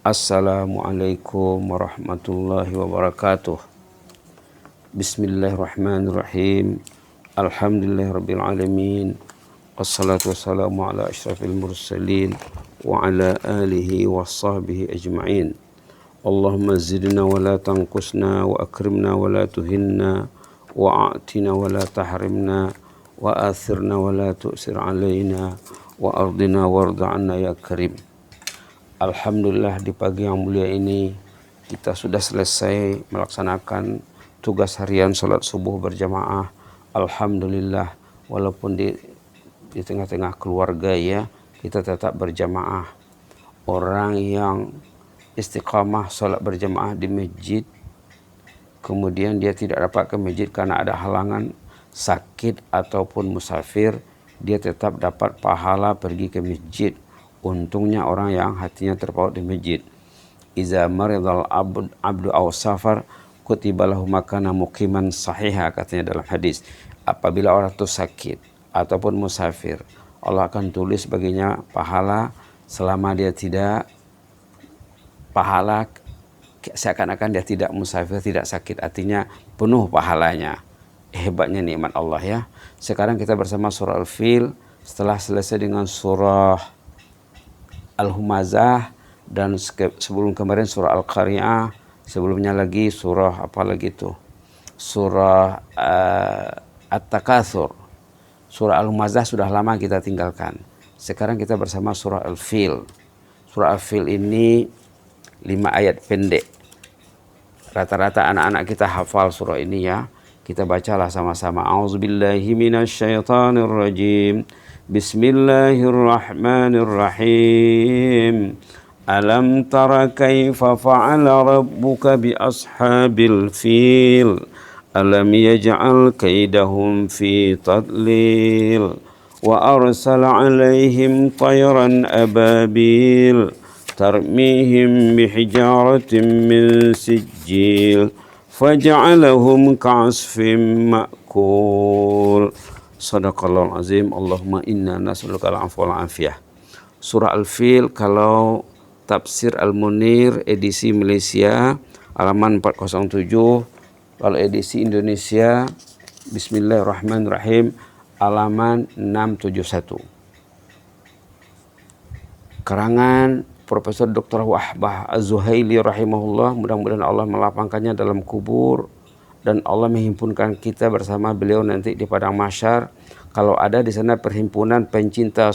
Assalamualaikum warahmatullahi wabarakatuh. Bismillahirrahmanirrahim. Alhamdulillahirabbil alamin. Wassalatu wassalamu ala asyrafil mursalin wa ala alihi washabbihi ajma'in. Allahumma zidna wa la tanqusna wa akrimna wa la tuhinna wa a'tina wa la tahrimna wa athirna wa la tu'sir alaina wa ardina warda anna ya karim. Alhamdulillah, di pagi yang mulia ini kita sudah selesai melaksanakan tugas harian sholat subuh berjamaah. Alhamdulillah, walaupun di tengah-tengah keluarga ya, kita tetap berjamaah. Orang yang istiqamah sholat berjamaah di masjid, kemudian dia tidak dapat ke masjid karena ada halangan, sakit ataupun musafir, dia tetap dapat pahala pergi ke masjid. Untungnya orang yang hatinya terpaut di masjid. Iza maridal abdu aw safar kutiba lahu makana muqiman sahiha, katanya dalam hadis. Apabila orang itu sakit ataupun musafir, Allah akan tulis baginya pahala selama dia tidak pahala seakan-akan dia tidak musafir, tidak sakit, artinya penuh pahalanya. Hebatnya nikmat Allah ya. Sekarang kita bersama surah Al-Fil, setelah selesai dengan surah Al-Humazah, dan sebelum kemarin surah Al-Qari'ah, sebelumnya lagi surah apa lagi tuh? Surah At-Takatsur. Surah Al-Humazah sudah lama kita tinggalkan. Sekarang kita bersama surah Al-Fil. Surah Al-Fil ini 5 ayat pendek. Rata-rata anak-anak kita hafal surah ini ya. Kita bacalah sama-sama. A'udzubillahi minasyaitonir rajim. Bismillahirrahmanirrahim. Alam tara kaifa fa'ala rabbuka bi ashabil fil. Alam yaj'al kaidahum fi tadlil. Wa arsala alaihim tayran ababil. Tarmihim bihijaratin min sijil. Faja'alahum ka'asfim ma'kul. Sadaqallahul azim. Allahumma inna nas'aluka al-'afwa wal 'afiyah. Surah Al-Fil, kalau tafsir Al-Munir edisi Malaysia halaman 407, kalau edisi Indonesia Bismillahirrahmanirrahim halaman 671. Karangan Profesor Dr. Wahbah Az-Zuhaili rahimahullah, mudah-mudahan Allah melapangkannya dalam kubur dan Allah menghimpunkan kita bersama beliau nanti di padang mahsyar. Kalau ada di sana perhimpunan pencinta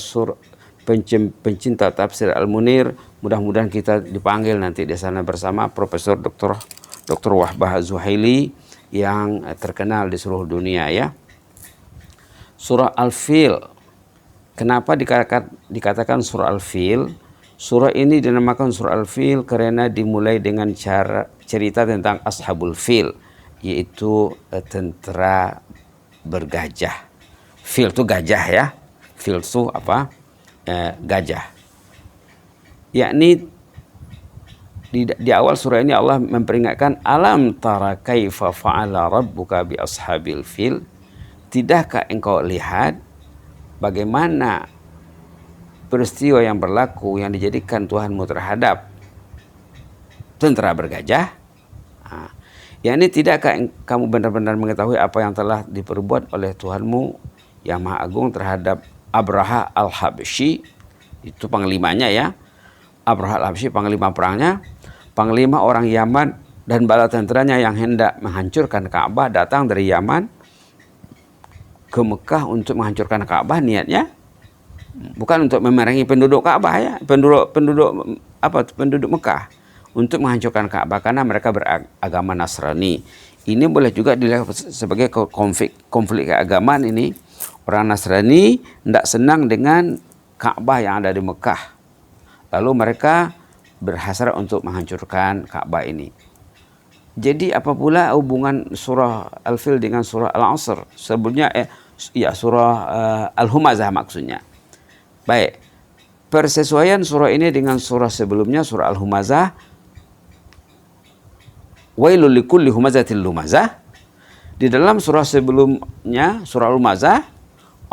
pencinta tafsir Al-Munir, mudah-mudahan kita dipanggil nanti di sana bersama Profesor Dr. Wahbah Az-Zuhaili yang terkenal di seluruh dunia ya. Surah Al-Fil. Kenapa dikatakan surah Al-Fil? Surah ini dinamakan surah Al-Fil karena dimulai dengan cerita tentang Ashabul Fil, yaitu tentara bergajah. Fil itu gajah ya. Fil itu apa? Gajah. Yakni di awal surah ini Allah memperingatkan, alam tara kaifa fa'ala rabbuka bi ashabil fil. Tidakkah engkau lihat bagaimana peristiwa yang berlaku yang dijadikan Tuhanmu terhadap tentara bergajah? Yakni tidakkah kamu benar-benar mengetahui apa yang telah diperbuat oleh Tuhanmu yang Maha Agung terhadap Abraha al-Habsyi, itu panglimanya ya. Abraha al-Habsyi panglima perangnya, panglima orang Yaman dan bala tentaranya yang hendak menghancurkan Ka'bah datang dari Yaman ke Mekah untuk menghancurkan Ka'bah. Niatnya bukan untuk memerangi penduduk Ka'bah ya, penduduk Mekah, untuk menghancurkan Ka'bah karena mereka beragama Nasrani. Ini boleh juga dilihat sebagai konflik keagamaan ini. Orang Nasrani tidak senang dengan Ka'bah yang ada di Mekah. Lalu mereka berhasrat untuk menghancurkan Ka'bah ini. Jadi apa pula hubungan surah Al-Fil dengan surah Al-Asr? Sebelumnya surah Al-Humazah maksudnya. Baik, persesuaian surah ini dengan surah sebelumnya, surah Al-Humazah. Wailul likulli humazatil lumazah. Di dalam surah sebelumnya, surah Al-Humazah,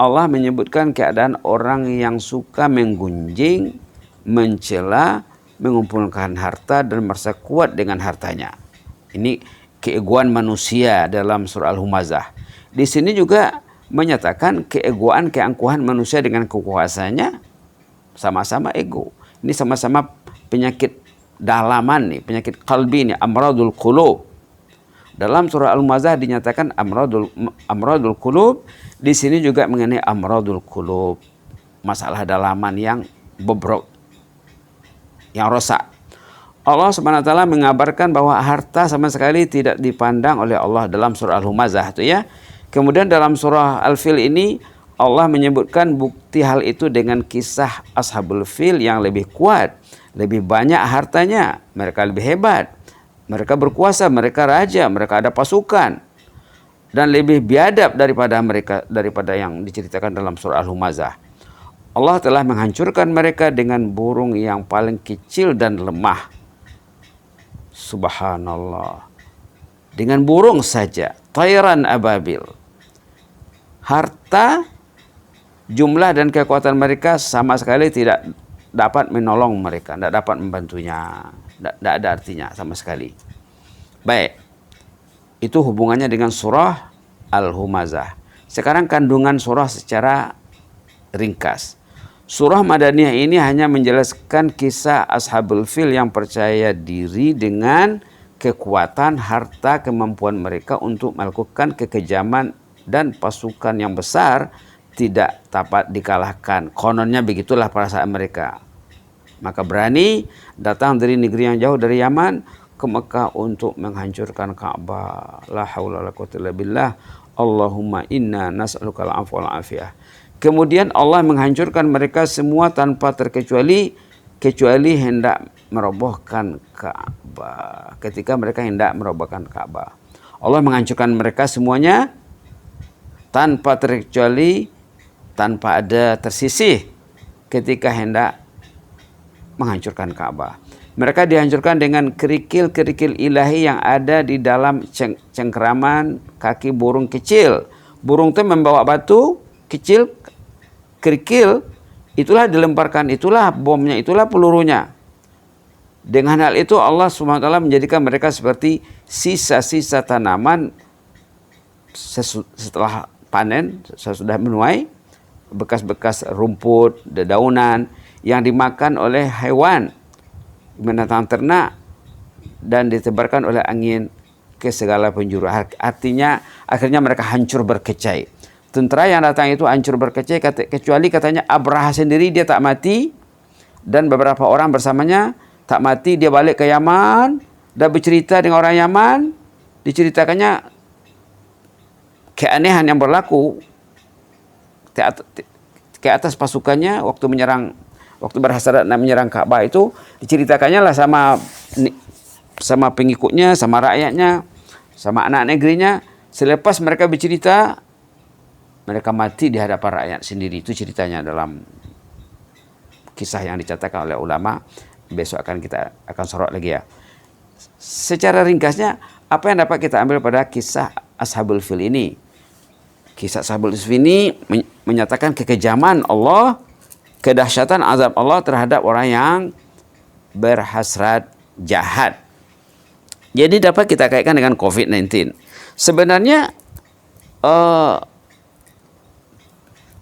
Allah menyebutkan keadaan orang yang suka menggunjing, mencela, mengumpulkan harta dan merasa kuat dengan hartanya. Ini keegoan manusia dalam surah Al-Humazah. Di sini juga menyatakan keegoan, keangkuhan manusia dengan kekuasaannya sama-sama ego. Ini sama-sama penyakit dalaman nih, penyakit qalbi nih, amradul qulub. Dalam surah Al-Humazah dinyatakan amradul qulub, di sini juga mengenai amradul qulub, masalah dalaman yang bobrok, yang rosak. Allah Subhanahu wa taala mengabarkan bahwa harta sama sekali tidak dipandang oleh Allah dalam surah Al-Humazah itu ya. Kemudian dalam surah Al-Fil ini Allah menyebutkan bukti hal itu dengan kisah Ashabul Fil yang lebih kuat, lebih banyak hartanya, mereka lebih hebat, mereka berkuasa, mereka raja, mereka ada pasukan, dan lebih biadab daripada yang diceritakan dalam surah Al-Humazah. Allah telah menghancurkan mereka dengan burung yang paling kecil dan lemah. Subhanallah. Dengan burung saja, tayran ababil. Harta, jumlah dan kekuatan mereka sama sekali tidak dapat menolong mereka, tidak dapat membantunya, tidak ada artinya sama sekali. Baik, itu hubungannya dengan surah Al-Humazah. Sekarang kandungan surah secara ringkas. Surah Madaniyah ini hanya menjelaskan kisah Ashabul Fil yang percaya diri dengan kekuatan, harta, kemampuan mereka untuk melakukan kekejaman dan pasukan yang besar tidak dapat dikalahkan. Kononnya begitulah perasaan mereka. Maka berani datang dari negeri yang jauh dari Yaman ke Mekah untuk menghancurkan Ka'bah. La haula wala quwwata illa billah. Allahumma inna nas'aluka al-'afwa wal 'afiyah. Kemudian Allah menghancurkan mereka semua tanpa terkecuali hendak merobohkan Ka'bah. Ketika mereka hendak merobohkan Ka'bah, Allah menghancurkan mereka semuanya tanpa terkecuali, tanpa ada tersisih ketika hendak menghancurkan Ka'bah. Mereka dihancurkan dengan kerikil-kerikil ilahi yang ada di dalam cengkeraman kaki burung kecil. Burung itu membawa batu kecil, kerikil, itulah dilemparkan, itulah bomnya, itulah pelurunya. Dengan hal itu Allah SWT menjadikan mereka seperti sisa-sisa tanaman setelah panen, sesudah menuai, bekas-bekas rumput, dedaunan yang dimakan oleh hewan, binatang ternak, dan ditebarkan oleh angin ke segala penjuru. Artinya akhirnya mereka hancur berkecai. Tentara yang datang itu hancur berkecai, kecuali katanya Abraha sendiri dia tak mati, dan beberapa orang bersamanya tak mati. Dia balik ke Yaman dan bercerita dengan orang Yaman. Diceritakannya keanehan yang berlaku ke atas pasukannya waktu berhasrat nak menyerang Ka'bah itu. Diceritakannya lah sama pengikutnya, sama rakyatnya, sama anak negerinya. Selepas mereka bercerita, mereka mati di hadapan rakyat sendiri. Itu ceritanya dalam kisah yang dicatatkan oleh ulama. Besok kita akan sorot lagi ya. Secara ringkasnya, apa yang dapat kita ambil pada kisah Ashabul Fil ini? Kisah Ashabul Fil ini menyatakan kekejaman Allah, kedahsyatan azab Allah terhadap orang yang berhasrat jahat. Jadi dapat kita kaitkan dengan COVID-19. Sebenarnya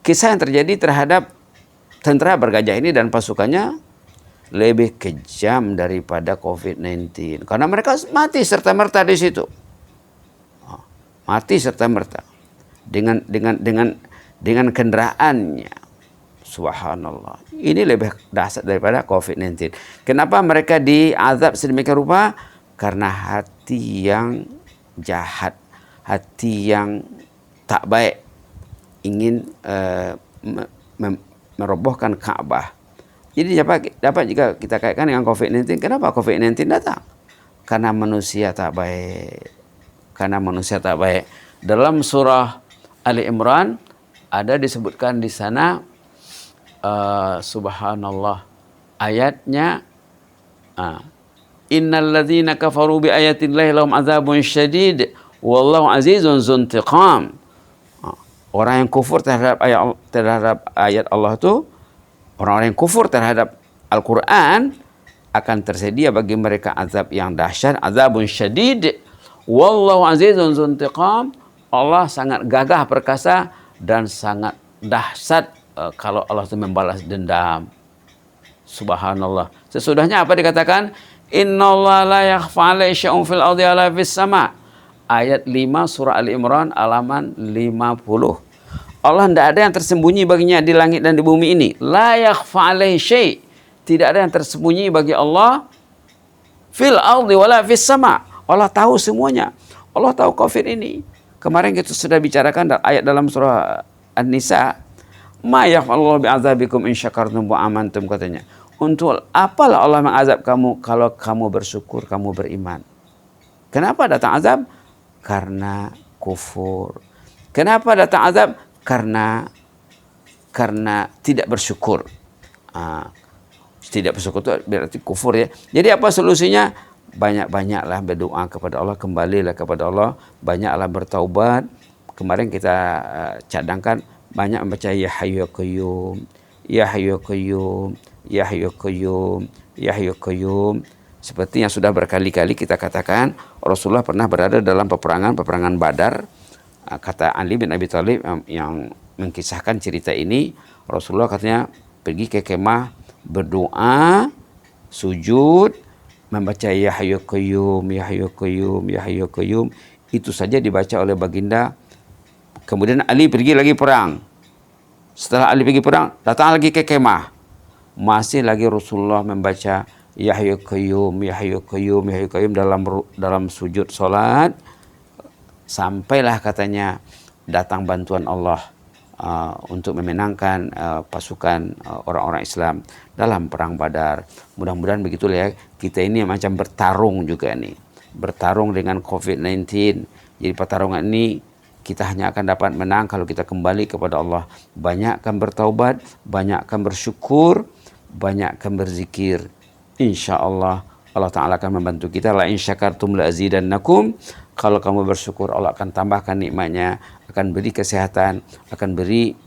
kisah yang terjadi terhadap tentara bergajah ini dan pasukannya lebih kejam daripada COVID-19. Karena mereka mati serta-merta di situ. Mati serta-merta. Dengan kendaraannya. Subhanallah. Ini lebih dahsyat daripada COVID-19. Kenapa mereka diazab sedemikian rupa? Karena hati yang jahat. Hati yang tak baik. Ingin merobohkan Ka'bah. Jadi dapat juga kita kaitkan dengan COVID-19. Kenapa COVID-19 datang? Karena manusia tak baik. Dalam surah Ali Imran ada disebutkan di sana, subhanallah, ayatnya, innal ladzina kafaru bi ayatillahi lahum adzabun syadid wallahu azizun dzuntiqam. Orang yang kufur terhadap ayat Allah itu, orang-orang yang kufur terhadap Al-Quran akan tersedia bagi mereka azab yang dahsyat, azabun syadid. Wallahu azizun dzuntiqam. Allah sangat gagah perkasa dan sangat dahsyat kalau Allah itu membalas dendam. Subhanallah. Sesudahnya apa dikatakan? Innallaha la yakhfa 'alaihi syai'un fil ardi wala fis sama'. Ayat 5 surah Ali Imran halaman 50. Allah tidak ada yang tersembunyi baginya di langit dan di bumi ini. La yakhfa 'alaihi syai'. Tidak ada yang tersembunyi bagi Allah fil ardi wala fis sama'. Allah tahu semuanya. Allah tahu Covid ini. Kemarin kita sudah bicarakan ayat dalam surah An-Nisa. Ma yaf'alullahu bi'adzabikum in syakartum wa amantum, katanya. Untuk apalah Allah mengazab kamu kalau kamu bersyukur, kamu beriman. Kenapa datang azab? Karena kufur. Kenapa datang azab? Karena tidak bersyukur. Tidak bersyukur itu berarti kufur ya. Jadi apa solusinya? Banyak-banyaklah berdoa kepada Allah, kembalilah kepada Allah, banyaklah bertaubat. Kemarin kita cadangkan banyak membaca ya hayyu ya qayyum, ya hayyu ya qayyum, ya hayyu ya qayyum, ya hayyu ya qayyum. Seperti yang sudah berkali-kali kita katakan, Rasulullah pernah berada dalam peperangan Badar. Kata Ali bin Abi Thalib yang mengkisahkan cerita ini, Rasulullah katanya pergi ke kemah, berdoa, sujud, membaca ya hayyu ya qayyum, ya hayyu ya qayyum, ya hayyu ya qayyum. Itu saja dibaca oleh baginda. Kemudian Ali pergi lagi perang. Setelah Ali pergi perang, datang lagi ke kemah. Masih lagi Rasulullah membaca ya hayyu ya qayyum, ya hayyu ya qayyum, ya hayyu ya qayyum dalam sujud salat. Sampailah katanya datang bantuan Allah untuk memenangkan pasukan orang-orang Islam dalam perang Badar. Mudah-mudahan begitulah ya. Kita ini macam bertarung juga nih. Bertarung dengan COVID-19. Jadi pertarungan ini kita hanya akan dapat menang kalau kita kembali kepada Allah. Banyakkan bertaubat, banyakkan bersyukur, banyakkan berzikir. Insya Allah, Allah Ta'ala akan membantu kita. La in syakartum la azidannakum. Kalau kamu bersyukur, Allah akan tambahkan nikmatnya, akan beri kesehatan, akan beri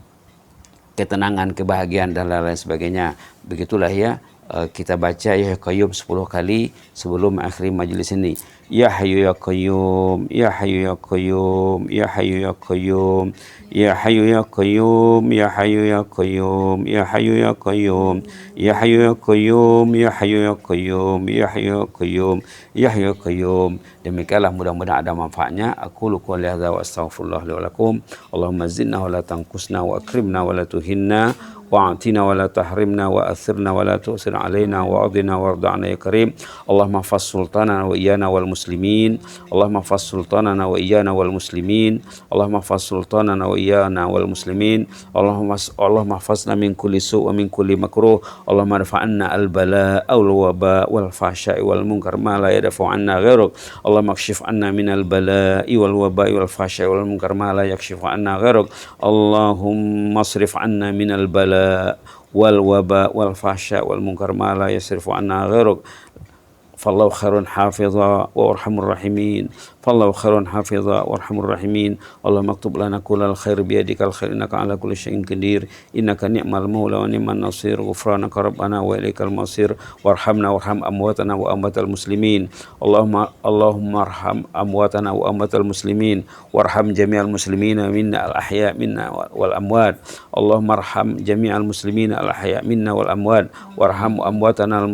ketenangan, kebahagiaan, dan lain-lain sebagainya. Begitulah ya, kita baca ya qayyum 10 kali sebelum mengakhiri majelis ini. Ya hayyu ya qayyum, ya hayyu ya qayyum, ya hayyu ya qayyum, ya hayyu ya qayyum, ya hayyu ya qayyum, ya hayyu ya qayyum, ya hayyu ya qayyum, ya hayyu ya qayyum, ya hayyu ya qayyum, ya hayyu ya qayyum. Demikianlah, mudah-mudahan ada manfaatnya. Aku qouli hadza wa astaghfirullah li wa lakum. Allahumma zidna wa la tanqusna wa akrimna wa la tuhinna wa'atina wa la tahrimna wa athirna wa la tu'sir alaina wa adina warda 'anna ya karim. Allahumma fas sultanana wa iyana wal muslimin. Allahumma fas sultanana wa iyana wal muslimin. Allahumma fas sultanana wa iyana wal muslimin. Allahumma fasna min kulli su' wa min kulli makruh. Allahumma rfa'anna al bala wal waba wal fahsya'i wal munkar ma la yadfa'u 'anna ghairuk. Allahumma kshif 'anna min al bala'i wal waba'i wal fahsya'i wal munkar ma la yakshifu 'anna ghairuk. Allahumma asrif 'anna min al bala wal waba wal fahsya wal munkar ma la yasrifu anna ghairuk. Fallahu khairun hafidha wa arhamur rahimin. Fallahu khairun hafidha wa arhamur rahimin. Allahumma aktub lana kullal khair biyadikal khair innaka ala kulli syai'in qadir. Innaka ni'mal maula wa ni'man nasir. Ghufranaka rabbana wa ilaikal masir. Warhamna warham amwatana wa amwatal muslimin. Allahumma arham amwatana wa amwatal muslimin. Warham jami'al muslimina minna al ahya minna wal amwat. Allahumma arham jami'al muslimina al ahya minna wal amwat. Warham amwatana al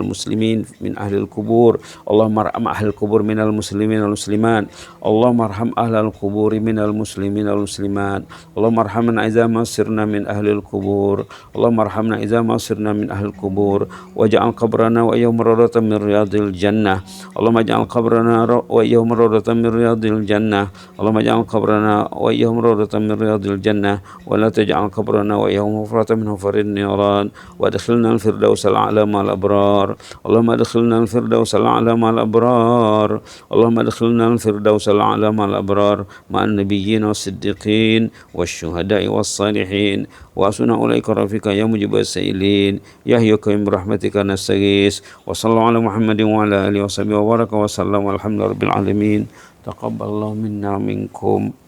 muslimin min ahli al-kubur. Allahumma arham ahli al-kubur minal muslimin wal muslimat. Allahumma arham ahli al-kubur minal muslimin wal muslimat. Allahumma arhamna idza ma sirna min ahli al-kubur. Allahumma arhamna idza ma sirna min ahli al-kubur waj'al qabrana wa yawma rawdatan min riyadil jannah. Allahumma ij'al qabrana wa yawma rawdatan min riyadil jannah. Allahumma ij'al qabrana wa yawma rawdatan min riyadil jannah wa la taj'al qabrana wa yawma hufratan min hufarin niran wa adkhilna al-firdaus al-a'la ma'al abrar. Allahumma adkhilna al-firdaus al-a'la ma'al abrar. Allahumma adkhilna al-firdaus al-a'la ma'al abrar ma'an nabiyyin was-siddiqin wasyuhada'i was-salihin wa asuna ulaika rafiqa ya mujibas sa'ilin ya hayyu qayyum rahmatika nastaghis. Wa sallallahu ala Muhammadin wa ala alihi wa sahbihi wa baraka wa sallam walhamdulillahi rabbil alamin. Taqabbalallahu minna minkum.